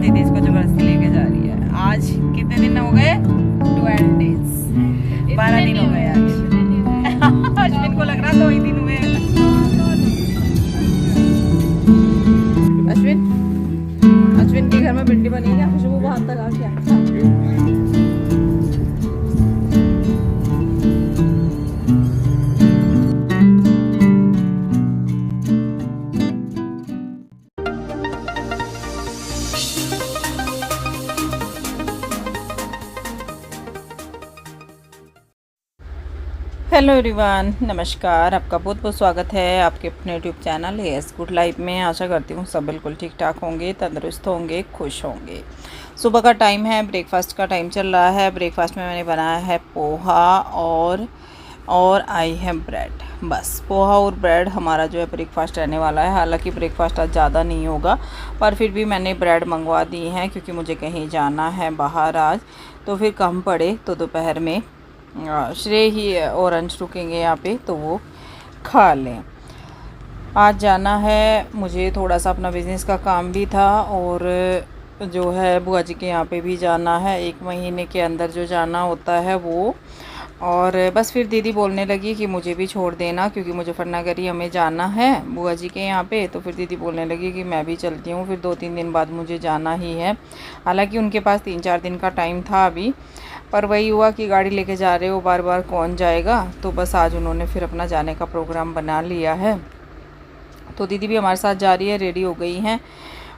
दीदी इसको जबरदस्ती लेके जा रही है। आज कितने दिन हो गए? 12 डेज, 12 दिन हो गए आज। अश्विन को लग रहा 2 ही दिन हुए। अश्विन, अश्विन के घर में भिंडी बनी क्या? खुशबू वहां तक आ गया। हेलो एवरीवन, नमस्कार। आपका बहुत बहुत स्वागत है आपके अपने YouTube channel S good life में। आशा करती हूँ सब बिल्कुल ठीक ठाक होंगे, तंदुरुस्त होंगे, खुश होंगे। सुबह का टाइम है, ब्रेकफास्ट का टाइम चल रहा है। ब्रेकफास्ट में मैंने बनाया है पोहा और आई है ब्रेड। बस पोहा और ब्रेड हमारा जो है ब्रेकफास्ट रहने वाला है। हालांकि ब्रेकफास्ट आज ज़्यादा नहीं होगा, पर फिर भी मैंने ब्रेड मंगवा दी हैं क्योंकि मुझे कहीं जाना है बाहर आज, तो फिर कम पड़े तो दोपहर में श्रेय ही और अंश रुकेंगे यहाँ पे, तो वो खा लें। आज जाना है मुझे, थोड़ा सा अपना बिज़नेस का काम भी था और जो है बुआ जी के यहाँ पे भी जाना है। 1 महीने के अंदर जो जाना होता है वो। और बस फिर दीदी बोलने लगी कि मुझे भी छोड़ देना, क्योंकि मुजफ्फरनगर हमें जाना है बुआ जी के यहाँ पे। तो फिर दीदी बोलने लगी कि मैं भी चलती हूँ, फिर 2-3 दिन बाद मुझे जाना ही है। हालांकि उनके पास 3-4 दिन का टाइम था अभी, पर वही हुआ कि गाड़ी लेके जा रहे हो, बार बार कौन जाएगा। तो बस आज उन्होंने फिर अपना जाने का प्रोग्राम बना लिया है। तो दीदी भी हमारे साथ जा रही है, रेडी हो गई हैं।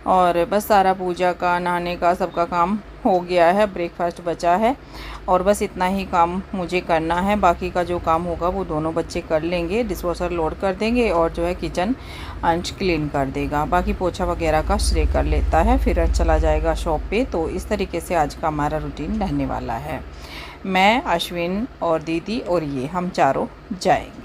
और बस सारा पूजा का, नहाने का, सबका काम हो गया है। ब्रेकफास्ट बचा है और बस इतना ही काम मुझे करना है। बाकी का जो काम होगा वो दोनों बच्चे कर लेंगे। डिशवॉशर लोड कर देंगे और जो है किचन अंश क्लीन कर देगा। बाकी पोछा वगैरह का श्रेय कर लेता है, फिर अंश चला जाएगा शॉप पे। तो इस तरीके से आज का हमारा रूटीन रहने वाला है। मैं, अश्विन और दीदी और ये हम चारों जाएंगे।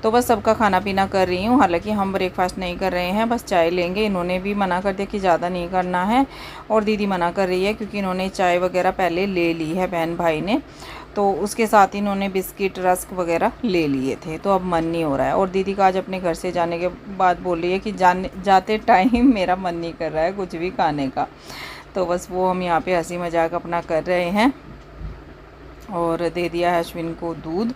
तो बस सबका खाना पीना कर रही हूँ। हालांकि हम ब्रेकफास्ट नहीं कर रहे हैं, बस चाय लेंगे। इन्होंने भी मना कर दिया कि ज़्यादा नहीं करना है, और दीदी मना कर रही है क्योंकि इन्होंने चाय वगैरह पहले ले ली है बहन भाई ने। तो उसके साथ इन्होंने बिस्किट, रस्क वगैरह ले लिए थे, तो अब मन नहीं हो रहा है। और दीदी का आज अपने घर से जाने के बाद बोल रही है कि जाते टाइम मेरा मन नहीं कर रहा है कुछ भी खाने का। तो बस वो हम यहाँ पे हंसी मजाक अपना कर रहे हैं। और दे दिया है अश्विन को दूध।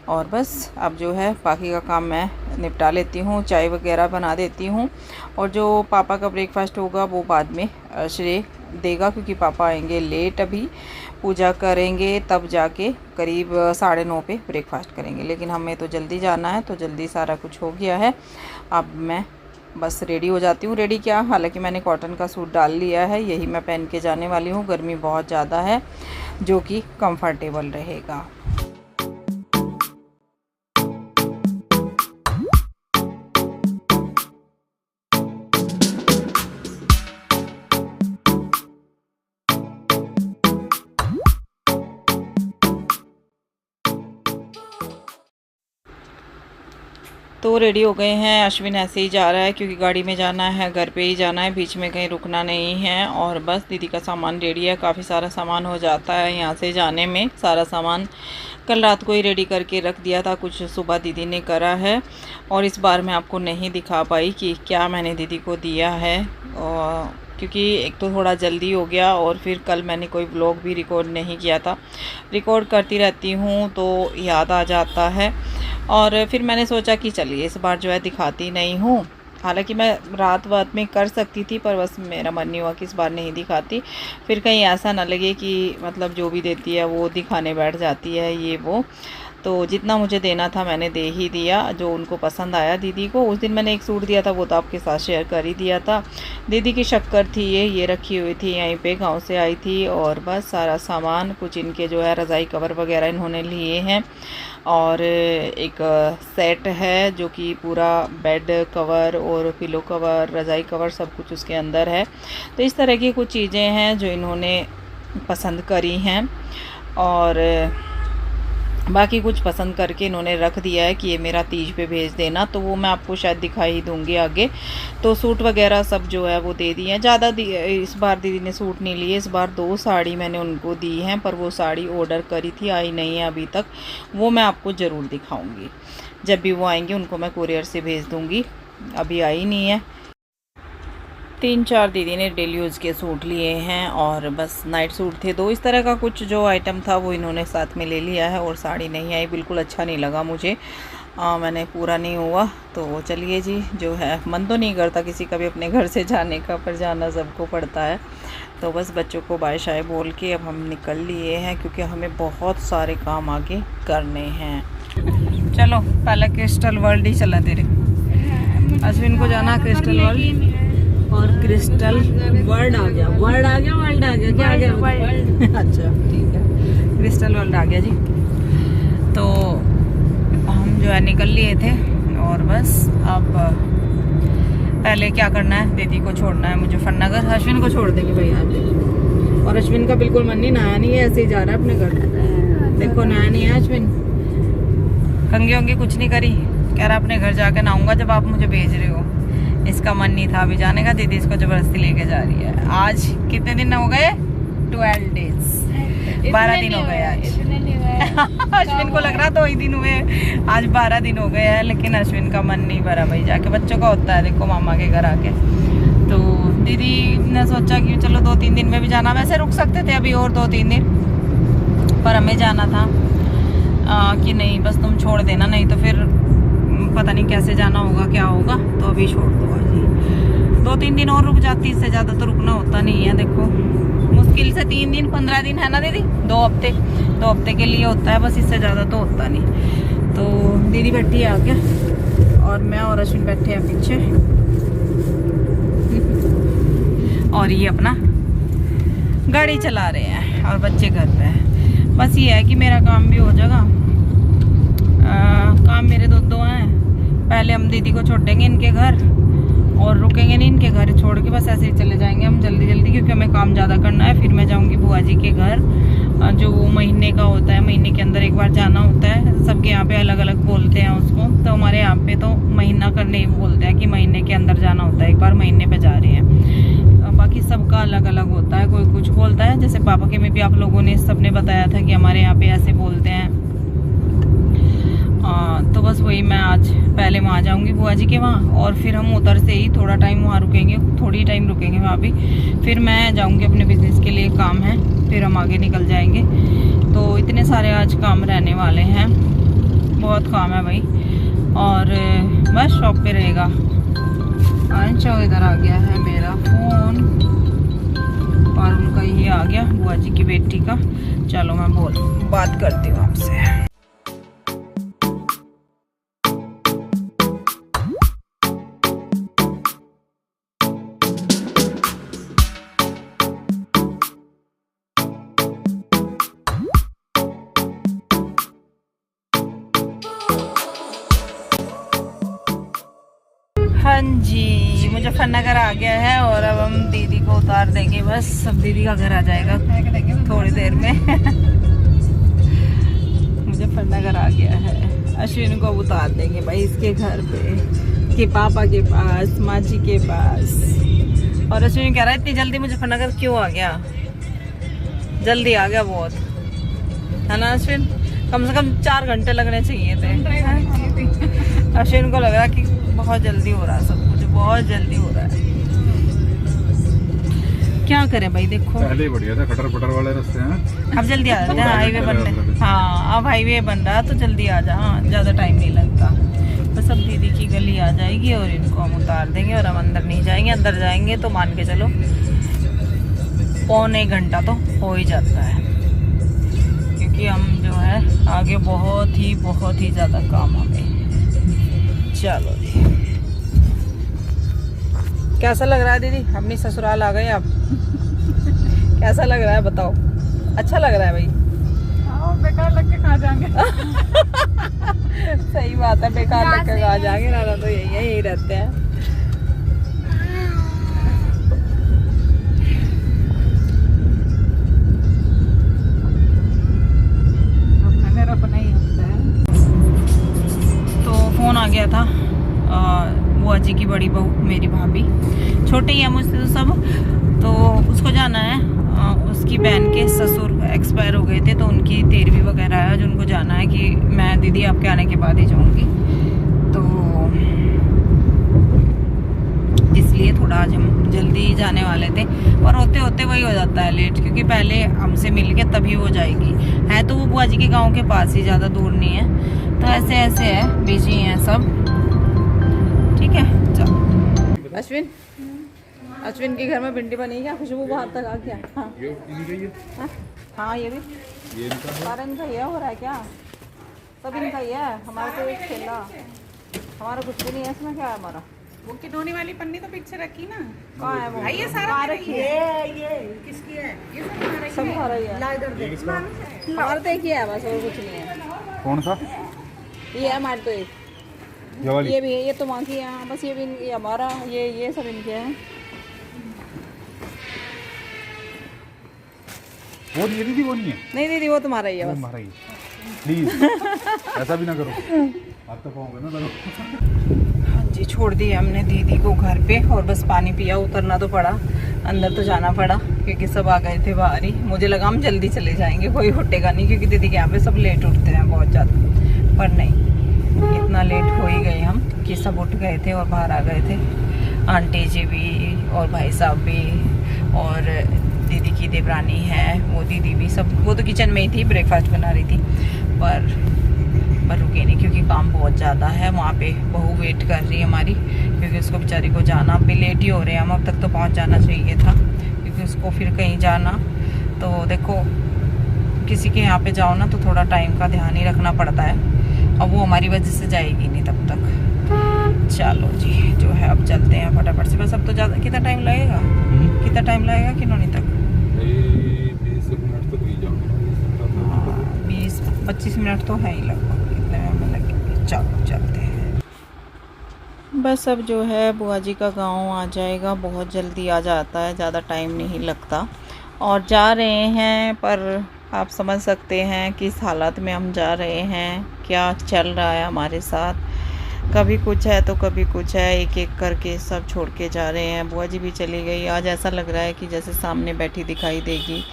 और बस अब जो है बाकी का काम मैं निपटा लेती हूँ, चाय वगैरह बना देती हूँ। और जो पापा का ब्रेकफास्ट होगा वो बाद में श्रेय देगा, क्योंकि पापा आएंगे लेट। अभी पूजा करेंगे तब जाके करीब 9:30 पे ब्रेकफास्ट करेंगे। लेकिन हमें तो जल्दी जाना है, तो जल्दी सारा कुछ हो गया है। अब मैं बस रेडी हो जाती हूँ। रेडी क्या, हालांकि मैंने कॉटन का सूट डाल लिया है, यही मैं पहन के जाने वाली हूँ। गर्मी बहुत ज़्यादा है, जो कि कंफर्टेबल रहेगा। तो रेडी हो गए हैं। अश्विन ऐसे ही जा रहा है क्योंकि गाड़ी में जाना है, घर पे ही जाना है, बीच में कहीं रुकना नहीं है। और बस दीदी का सामान रेडी है। काफ़ी सारा सामान हो जाता है यहाँ से जाने में। सारा सामान कल रात को ही रेडी करके रख दिया था, कुछ सुबह दीदी ने करा है। और इस बार मैं आपको नहीं दिखा पाई कि क्या मैंने दीदी को दिया है, क्योंकि एक तो थोड़ा जल्दी हो गया, और फिर कल मैंने कोई व्लॉग भी रिकॉर्ड नहीं किया था। रिकॉर्ड करती रहती हूँ तो याद आ जाता है। और फिर मैंने सोचा कि चलिए इस बार जो है दिखाती नहीं हूँ। हालांकि मैं रात में कर सकती थी, पर बस मेरा मन नहीं हुआ कि इस बार नहीं दिखाती। फिर कहीं ऐसा ना लगे कि मतलब जो भी देती है वो दिखाने बैठ जाती है, ये वो। तो जितना मुझे देना था मैंने दे ही दिया, जो उनको पसंद आया दीदी को। उस दिन मैंने एक सूट दिया था, वो तो आपके साथ शेयर कर ही दिया था। दीदी की शक्कर थी ये रखी हुई थी यहीं पे, गांव से आई थी। और बस सारा सामान, कुछ इनके जो है रज़ाई कवर वगैरह इन्होंने लिए हैं। और एक सेट है जो कि पूरा बेड कवर और पिलो कवर, रज़ाई कवर सब कुछ उसके अंदर है। तो इस तरह की कुछ चीज़ें हैं जो इन्होंने पसंद करी हैं। और बाकी कुछ पसंद करके इन्होंने रख दिया है कि ये मेरा तीज पे भेज देना, तो वो मैं आपको शायद दिखाई दूंगी आगे। तो सूट वगैरह सब जो है वो दे दिए हैं। ज़्यादा इस बार दीदी ने सूट नहीं लिए, इस बार 2 साड़ी मैंने उनको दी हैं, पर वो साड़ी ऑर्डर करी थी, आई नहीं है अभी तक। वो मैं आपको ज़रूर दिखाऊँगी, जब भी वो आएंगे उनको मैं कुरियर से भेज दूँगी। अभी आई नहीं है। 3-4 दीदी ने डेली यूज़ के सूट लिए हैं और बस नाइट सूट थे 2। इस तरह का कुछ जो आइटम था वो इन्होंने साथ में ले लिया है। और साड़ी नहीं आई, बिल्कुल अच्छा नहीं लगा मुझे, मैंने पूरा नहीं हुआ। तो चलिए जी, जो है मन तो नहीं करता किसी का भी अपने घर से जाने का, पर जाना सबको पड़ता है। तो बस बच्चों को बाय शाय बोल के अब हम निकल लिए हैं, क्योंकि हमें बहुत सारे काम आगे करने हैं। चलो पहले क्रिस्टल वर्ल्ड ही चला तेरे। अश्विन को जाना क्रिस्टल वर्ल्ड, और क्रिस्टल वर्ल्ड आ गया, वर्ल्ड आ गया, वर्ल्ड आ गया, क्या आ गया? अच्छा ठीक है, क्रिस्टल वर्ल्ड आ गया जी। तो हम जो है निकल लिए थे और बस अब पहले क्या करना है, दीदी को छोड़ना है मुझे फन्नगर। अश्विन को छोड़ देंगे भाई आज। और अश्विन का बिल्कुल मन नहीं, नहाया नहीं है, ऐसे ही जा रहा है अपने घर। देखो नहाया नहीं है अश्विन, कंघी वंगी कुछ नहीं करी, कह रहा अपने घर जाके नहाऊंगा जब आप मुझे भेज रहे हो। इसका मन नहीं था अभी जाने का, दीदी इसको जबरदस्ती लेके जा रही है। आज कितने दिन हो गए? 12 डेज, 12 दिन हो गए आज। अश्विन को लग रहा 2 ही दिन हुए, आज 12 दिन हो गए हैं, लेकिन अश्विन का मन नहीं भरा भाई जाके। बच्चों का होता है देखो मामा के घर आके। तो दीदी ने सोचा कि चलो 2-3 दिन में भी जाना, वैसे रुक सकते थे अभी और 2-3 दिन, पर हमें जाना था कि नहीं बस तुम छोड़ देना, नहीं तो फिर पता नहीं कैसे जाना होगा, क्या होगा, तो अभी छोड़ दो आज। 2-3 दिन और रुक जाती, इससे ज़्यादा तो रुकना होता नहीं है। देखो मुश्किल से 3 दिन 15 दिन है ना दीदी, 2 हफ्ते के लिए होता है बस, इससे ज़्यादा तो होता नहीं। तो दीदी बैठी है आगे और मैं और अश्विन बैठे हैं पीछे, और ये अपना गाड़ी चला रहे हैं और बच्चे घर पे हैं। बस ये है कि मेरा काम भी हो जाएगा। काम मेरे दो हैं, पहले हम दीदी को छोड़ेंगे इनके घर और रुकेंगे नहीं इनके घर, छोड़ के बस ऐसे ही चले जाएंगे हम जल्दी जल्दी, क्योंकि हमें काम ज़्यादा करना है। फिर मैं जाऊंगी बुआ जी के घर, जो महीने का होता है, महीने के अंदर एक बार जाना होता है। सबके यहाँ पे अलग अलग बोलते हैं उसको, तो हमारे यहाँ पे तो महीना करने ही बोलते हैं कि महीने के अंदर जाना होता है, एक बार महीने पे जा रहे हैं। बाकी सबका अलग अलग होता है, कोई कुछ बोलता है। जैसे पापा के में भी आप लोगों ने सबने बताया था कि हमारे यहाँ पे ऐसे बोलते हैं। तो बस वही मैं आज पहले वहाँ जाऊँगी बुआ जी के वहाँ, और फिर हम उधर से ही थोड़ा टाइम वहाँ रुकेंगे, थोड़ी टाइम रुकेंगे वहाँ भी। फिर मैं जाऊँगी अपने बिजनेस के लिए, काम है, फिर हम आगे निकल जाएंगे। तो इतने सारे आज काम रहने वाले हैं, बहुत काम है भाई। और बस शॉप पे रहेगा। अच्छा इधर आ गया है मेरा फ़ोन, पारुल का ही आ गया, बुआ जी की बेटी का। चलो मैं बात करती हूँ आपसे। हाँ जी, मुजफ्फरनगर आ गया है और अब हम दीदी को उतार देंगे, बस सब दीदी का घर आ जाएगा थोड़ी देर में। मुजफ्फरनगर आ गया है, अश्विन को उतार देंगे भाई इसके घर पे, के पापा के पास, माँ जी के पास। और अश्विन कह रहा है इतनी जल्दी मुजफ्फरनगर क्यों आ गया? जल्दी आ गया बहुत, है ना अश्विन? कम से कम 4 घंटे लगने चाहिए थे। अश्विन को लग रहा कि बहुत जल्दी हो रहा है, सब कुछ बहुत जल्दी हो रहा है। क्या करें भाई, देखो पहले बढ़िया था, खटर पटर वाले रास्ते हैं, अब जल्दी आ जाते हैं, हाईवे बन रहे। हाँ अब हाईवे बन रहा तो जल्दी आ जा, हाँ ज़्यादा टाइम नहीं लगता। बस अब दीदी की गली आ जाएगी और इनको हम उतार देंगे और हम अंदर नहीं जाएंगे। अंदर जाएंगे तो मान के चलो 1.25 घंटा तो हो ही जाता है, क्योंकि हम जो है आगे बहुत ही ज़्यादा काम हमें। चलो जी, कैसा लग रहा है दीदी? अपनी ससुराल आ गए आप। कैसा लग रहा है बताओ? अच्छा लग रहा है भाई? बेकार लग के कहाँ जाएंगे। सही बात है, बेकार लग के कहाँ जाएंगे, ना तो यही रहते हैं। अपना ही होता है। तो फोन आ गया था बुआ जी की बड़ी बहू, मेरी भाभी, छोटे ही है मुझसे तो सब, तो उसको जाना है। उसकी बहन के ससुर एक्सपायर हो गए थे, तो उनकी 13वीं वगैरह है, जो उनको जाना है कि मैं दीदी आपके आने के बाद ही जाऊंगी। तो इसलिए इसलिए थोड़ा आज हम जल्दी जाने वाले थे, पर होते होते वही हो जाता है लेट, क्योंकि पहले हमसे मिल के तभी वो जाएगी। है तो वो बुआ जी के गांव के पास ही, ज़्यादा दूर नहीं है, तो ऐसे ऐसे है, बिजी हैं सब। ठीक है, चलो। अश्विन, अश्विन के घर में भिंडी बनी क्या? खुशबू बाहर तक आ गया। हाँ हाँ, ये भी सारा इनका ये हो रहा है क्या? सब इनका ही है, हमारा तो एक ठेला, हमारा कुछ भी नहीं है इसमें। क्या है हमारा? वो किडोनी वाली पन्नी तो पीछे रखी ना। कहाँ है वो? ये सारा रखी है, ये किसकी है? ये सब हमारा ही है। हमारा तो एक ही है बस, और कुछ नहीं है। कौन सा? ये है हमारे तो एक, ये वाली? ये भी है, ये तो वहाँ की है बस, ये भी ये हमारा, ये सब इनके हैं। वो नहीं है दीदी, वो नहीं है। नहीं दीदी, वो तुम्हारा ही है बस। हमारा ही प्लीज ऐसा भी ना करो, आप तो पाओगे ना करो। हाँ जी, छोड़ दी हमने दीदी को घर पे, और बस पानी पिया, उतरना तो पड़ा, अंदर तो जाना पड़ा क्योंकि सब आ गए थे बाहर ही। मुझे लगा हम जल्दी चले जाएंगे, कोई उठेगा नहीं, क्योंकि दीदी के यहाँ पे सब लेट उठते हैं बहुत ज़्यादा, पर नहीं, इतना लेट हो ही गए हम कि सब उठ गए थे और बाहर आ गए थे। आंटी जी भी और भाई साहब भी, और दीदी की देवरानी है, वो दीदी भी, सब वो तो किचन में ही थी, ब्रेकफास्ट बना रही थी, पर रुके नहीं क्योंकि काम बहुत ज़्यादा है। वहाँ पे बहू वेट कर रही है हमारी, क्योंकि उसको बेचारी को जाना, अब भी लेट ही हो रहे हैं हम, अब तक तो पहुँच जाना चाहिए था, क्योंकि उसको फिर कहीं जाना, तो देखो किसी के यहाँ पे जाओ ना तो थोड़ा टाइम का ध्यान ही रखना पड़ता है, अब वो हमारी वजह से जाएगी नहीं तब तक। चलो जी, जो है अब चलते हैं फटाफट से, बस अब तो ज़्यादा कितना टाइम लगेगा, कितना टाइम लगेगा किन्होंने तक? 20-25 मिनट तो है ही लगभग, इतने में लगेंगे। चलो चलते हैं। बस अब जो है बुआ जी का गांव आ जाएगा, बहुत जल्दी आ जाता है, ज़्यादा टाइम नहीं लगता, और जा रहे हैं, पर आप समझ सकते हैं किस हालत में हम जा रहे हैं, क्या चल रहा है हमारे साथ, कभी कुछ है तो कभी कुछ है, एक एक करके सब छोड़ के जा रहे हैं। बुआ जी भी चली गई, आज ऐसा लग रहा है कि जैसे सामने बैठी दिखाई देगी,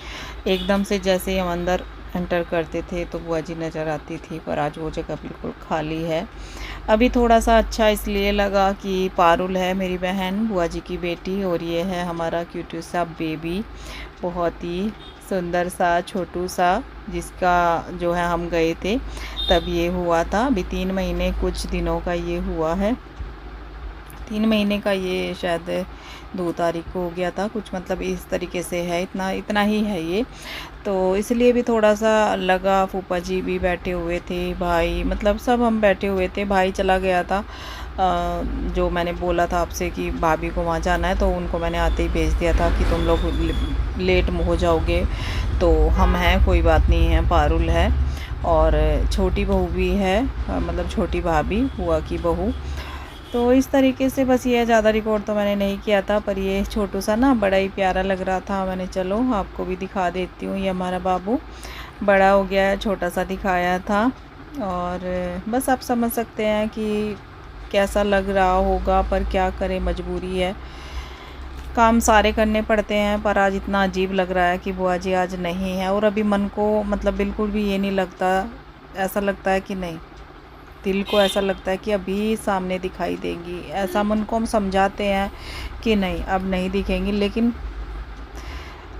एकदम से जैसे ही हम अंदर एंटर करते थे तो बुआ जी नज़र आती थी, पर आज वो जगह बिल्कुल खाली है। अभी थोड़ा सा अच्छा इसलिए लगा कि पारुल है मेरी बहन, बुआ जी की बेटी, और ये है हमारा क्यूट सा बेबी, बहुत ही सुंदर सा छोटू सा, जिसका जो है हम गए थे तब ये हुआ था। अभी 3 महीने कुछ दिनों का ये हुआ है, 3 महीने का, ये शायद 2 तारीख को हो गया था कुछ, मतलब इस तरीके से है, इतना ही है ये, तो इसलिए भी थोड़ा सा लगा। फूफा जी भी बैठे हुए थे, भाई, मतलब सब हम बैठे हुए थे। भाई चला गया था, जो मैंने बोला था आपसे कि भाभी को वहाँ जाना है, तो उनको मैंने आते ही भेज दिया था कि तुम लोग लेट हो जाओगे, तो हम हैं, कोई बात नहीं है, पारुल है, और छोटी बहू भी है, मतलब छोटी भाभी, बुआ की बहू। तो इस तरीके से बस ये ज़्यादा रिकॉर्ड तो मैंने नहीं किया था, पर ये छोटू सा ना बड़ा ही प्यारा लग रहा था, मैंने चलो आपको भी दिखा देती हूँ। ये हमारा बाबू बड़ा हो गया है, छोटा सा दिखाया था, और बस आप समझ सकते हैं कि कैसा लग रहा होगा, पर क्या करें, मजबूरी है, काम सारे करने पड़ते हैं। पर आज इतना अजीब लग रहा है कि बुआ जी आज नहीं है, और अभी मन को मतलब बिल्कुल भी ये नहीं लगता, ऐसा लगता है कि नहीं, दिल को ऐसा लगता है कि अभी सामने दिखाई देंगी, ऐसा मन को हम समझाते हैं कि नहीं अब नहीं दिखेंगी, लेकिन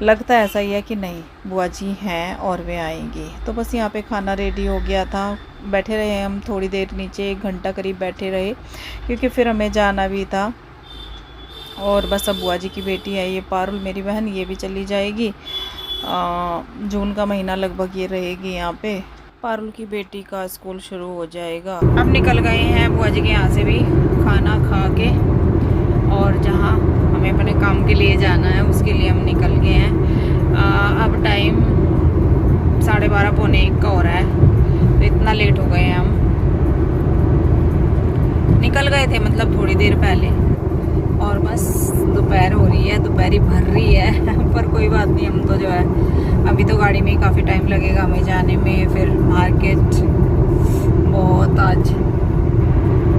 लगता ऐसा ही है कि नहीं बुआ जी हैं और वे आएंगी। तो बस यहाँ पे खाना रेडी हो गया था, बैठे रहे हम थोड़ी देर नीचे, 1 घंटा करीब बैठे रहे, क्योंकि फिर हमें जाना भी था। और बस अब बुआ जी की बेटी है ये पारुल मेरी बहन, ये भी चली जाएगी, जून का महीना लगभग ये रहेगी यहाँ पे। पारुल की बेटी का स्कूल शुरू हो जाएगा। अब निकल गए हैं बुआ जी के यहाँ से भी खाना खा के, और जहाँ हमें अपने काम के लिए जाना है उसके लिए हम निकल गए हैं। अब टाइम 12:30 पौने 1 का हो रहा है, तो इतना लेट हो गए हैं हम, निकल गए थे मतलब थोड़ी देर पहले, और बस दोपहर हो रही है, दोपहरी भर रही है पर कोई बात नहीं, हम तो जो है अभी तो गाड़ी में ही काफ़ी टाइम लगेगा हमें जाने में, फिर मार्केट बहुत आज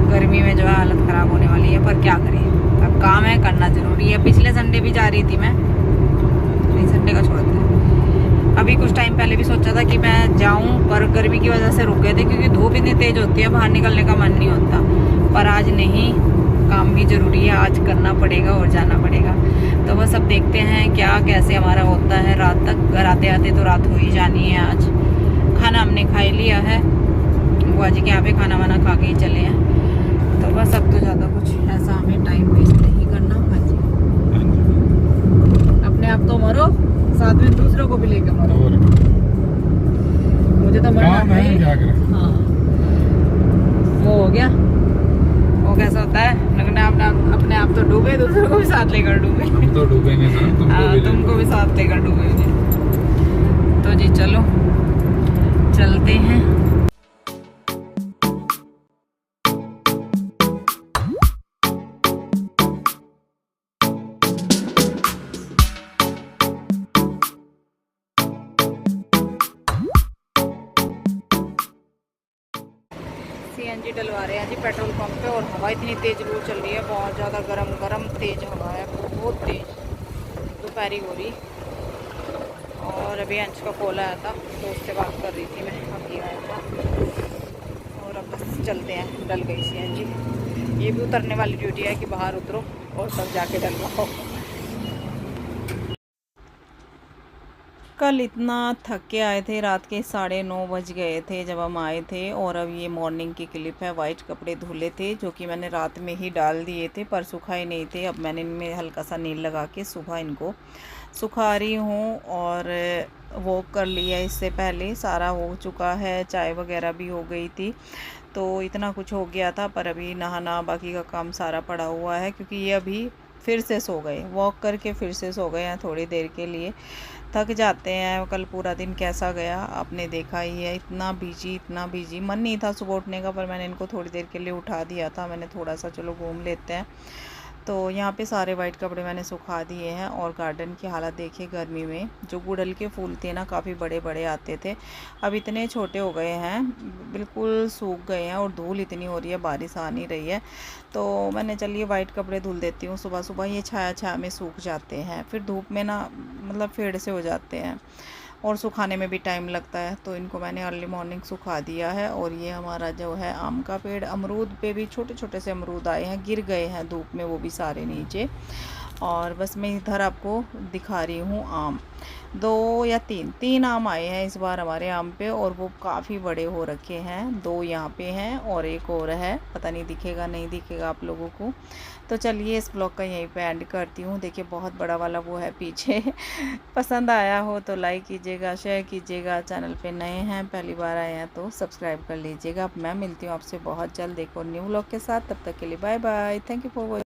गर्मी में जो है हालत ख़राब होने वाली है, पर क्या करें, अब काम है, करना ज़रूरी है। पिछले संडे भी जा रही थी मैं, नहीं संडे का छोड़ते, अभी कुछ टाइम पहले भी सोचा था कि मैं जाऊं, पर गर्मी की वजह से रुक गए थे, क्योंकि धूप इतनी तेज़ होती है, बाहर निकलने का मन नहीं होता, पर आज नहीं, काम भी ज़रूरी है, आज करना पड़ेगा और जाना पड़ेगा। तो बस अब देखते हैं क्या कैसे हमारा होता है रात तक। घर आते आते तो रात हो ही जानी है। आज खाना हमने खा ही लिया है, बुआ जी के यहाँ पे खाना वाना खा के ही चले हैं। तो बस अब तो ज़्यादा कुछ ऐसा हमें टाइम वेस्ट नहीं करना। हाँ जी, अपने आप तो मरो, साथ में दूसरों को भी लेकर मरो। और मुझे तो मरना काम है, क्या करें। हाँ, वो हो गया। वो कैसा होता है, लगना अपने आप तो डूबे, दूसरों को भी साथ लेकर डूबे। हम तो डूबेंगे ना, तुमको भी साथ लेकर डूबेंगे। तो जी चलो चलते हैं। सीएनजी डलवा रहे हैं जी पेट्रोल पंप पे, और हवा इतनी तेज लू चल रही है, बहुत ज़्यादा गरम तेज हवा है, बहुत तेज। दोपहरी हो रही, और अभी अंश का कॉल आया था, तो उससे बात कर रही थी मैं, अभी आया था। और अब बस चलते हैं, डल गई सीएनजी। ये भी उतरने वाली ड्यूटी है कि बाहर उतरो और तब जाके डलवाओ। कल इतना थक के आए थे, रात के 9:30 बज गए थे जब हम आए थे। और अब ये मॉर्निंग की क्लिप है। वाइट कपड़े धुले थे जो कि मैंने रात में ही डाल दिए थे, पर सुखाए नहीं थे। अब मैंने इनमें हल्का सा नील लगा के सुबह इनको सुखा रही हूँ। और वॉक कर लिया इससे पहले, सारा हो चुका है, चाय वगैरह भी हो गई थी, तो इतना कुछ हो गया था। पर अभी नहाना बाकी का काम सारा पड़ा हुआ है, क्योंकि ये अभी फिर से सो गए, वॉक करके फिर से सो गए हैं थोड़ी देर के लिए। थक जाते हैं। कल पूरा दिन कैसा गया आपने देखा ही है, इतना बिजी। मन नहीं था सुबह उठने का, पर मैंने इनको थोड़ी देर के लिए उठा दिया था। मैंने थोड़ा सा चलो घूम लेते हैं। तो यहाँ पे सारे वाइट कपड़े मैंने सुखा दिए हैं। और गार्डन की हालत देखिए, गर्मी में जो गुड़हल के फूल थे ना, काफ़ी बड़े बड़े आते थे, अब इतने छोटे हो गए हैं, बिल्कुल सूख गए हैं। और धूल इतनी हो रही है, बारिश आ नहीं रही है। तो मैंने चलिए वाइट कपड़े धुल देती हूँ सुबह सुबह, ये छाया में सूख जाते हैं, फिर धूप में ना मतलब फेड़ से हो जाते हैं और सुखाने में भी टाइम लगता है। तो इनको मैंने अर्ली मॉर्निंग सुखा दिया है। और ये हमारा जो है आम का पेड़, अमरूद पे भी छोटे छोटे से अमरूद आए हैं, गिर गए हैं धूप में वो भी सारे नीचे। और बस मैं इधर आपको दिखा रही हूँ आम, 2 या 3 आम आए हैं इस बार हमारे आम पे, और वो काफ़ी बड़े हो रखे हैं। 2 यहाँ पे हैं और एक और है, पता नहीं दिखेगा नहीं दिखेगा आप लोगों को। तो चलिए इस ब्लॉग का यहीं पे एंड करती हूँ। देखिए बहुत बड़ा वाला वो है पीछे। पसंद आया हो तो लाइक कीजिएगा, शेयर कीजिएगा। चैनल पे नए हैं, पहली बार आए हैं तो सब्सक्राइब कर लीजिएगा। अब मैं मिलती हूँ आपसे बहुत जल्द एक और न्यू ब्लॉग के साथ। तब तक के लिए bye bye, thank you for watching.